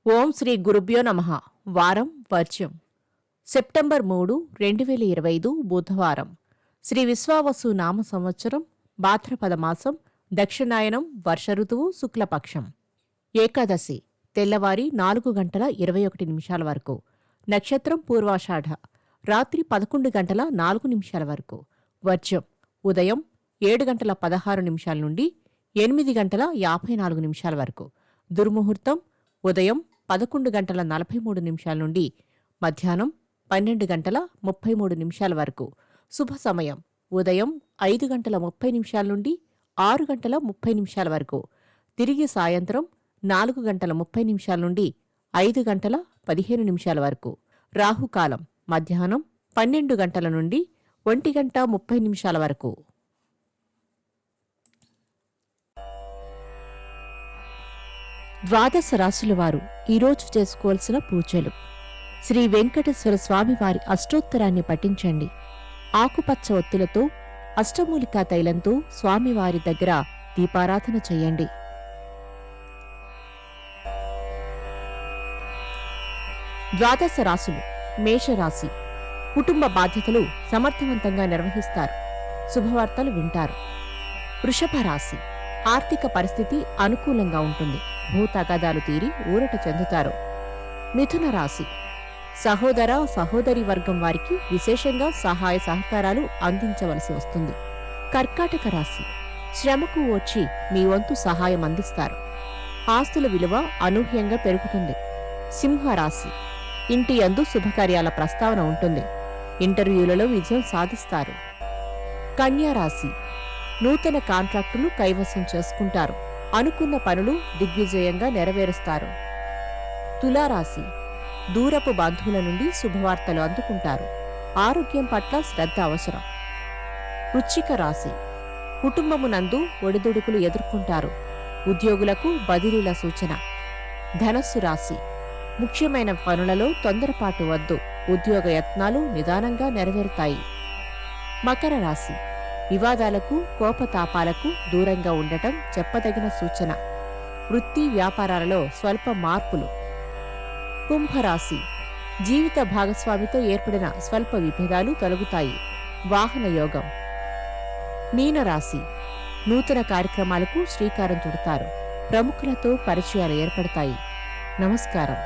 ఓం శ్రీ గురుభ్యో నమః. వారం వర్జ్యం. సెప్టెంబర్ 3, 2025 బుధవారం. శ్రీ విశ్వావసు నామ సంవత్సరం, భాద్రపద మాసం, దక్షిణాయనం, వర్ష ఋతువు, శుక్లపక్షం. ఏకాదశి తెల్లవారి 4:21 వరకు. నక్షత్రం పూర్వాషాఢ. రాత్రి 11:04 వరకు. వర్జ్యం ఉదయం 7:16 నుండి 8:54 వరకు. దుర్ముహూర్తం ఉదయం 11:43 నుండి మధ్యాహ్నం 12:33 వరకు. శుభ సమయం ఉదయం 5:30 నుండి 6:30 వరకు. తిరిగి సాయంత్రం 4:30 నుండి 5:15 వరకు. రాహుకాలం మధ్యాహ్నం 12 నుండి 1:30 వరకు. ద్వాదశ రాశుల వారు ఈరోజు చేసుకోవాల్సిన పూజలు. శ్రీ వెంకటేశ్వర స్వామివారి అష్టోత్తరాన్ని పఠించండి. ఆకుపచ్చ ఒత్తులతో అష్టమూలికా తైలంతో స్వామివారి దగ్గర దీపారాధన చెయ్యండి. ద్వాదశ రాశులు. మేషరాశి. కుటుంబ బాధ్యతలు సమర్థవంతంగా నిర్వహిస్తారు. శుభవార్తలు వింటారు. వృషభ రాశి. ఆర్థిక పరిస్థితి అనుకూలంగా ఉంటుంది. భూతగాదాలు తీరి ఊరట చెందుతారు. మిథున రాశి. సహోదర సహోదరి వర్గం వారికి విశేషంగా సహాయ సహకారాలు అందించవలసి వస్తుంది. కర్కాటక రాశి. శ్రమకు వచ్చి మీ వంతు సహాయం అందిస్తారు. ఆస్తుల విలువ అనూహ్యంగా పెరుగుతుంది. సింహరాశి. ఇంటి యందు శుభకార్యాల ప్రస్తావన ఉంటుంది. ఇంటర్వ్యూలలో విజయం సాధిస్తారు. కన్యారాశి. నూతన కాంట్రాక్టులు కైవసం చేసుకుంటారు. అనుకున్న పనులు దిగ్విజయంగా నెరవేరుస్తారు. తులారాశి. దూరపు బంధువుల నుండి శుభవార్తలు అందుకుంటారు. ఆరోగ్యం పట్ల శ్రద్ధ అవసరం. వృశ్చిక రాశి. కుటుంబమునందు ఒడిదుడుకులు ఎదుర్కొంటారు. ఉద్యోగులకు బదిలీల సూచన. ధనస్సు రాశి. ముఖ్యమైన పనులలో తొందరపాటు వద్దు. ఉద్యోగ యత్నాలు నిదానంగా నెరవేరుతాయి. మకర రాశి. వివాదాలకు కోపతాపాలకు దూరంగా ఉండటం చెప్పదగిన సూచన. వృత్తి వ్యాపారాలలో స్వల్ప మార్పులు. కుంభరాశి. జీవిత భాగస్వామితో ఏర్పడిన స్వల్ప విభేదాలు తొలగుతాయి. వాహన యోగం. మీనరాశి. నూతన కార్యక్రమాలకు శ్రీకారం చుడతారు. ప్రముఖులతో పరిచయాలు ఏర్పడతాయి. నమస్కారం.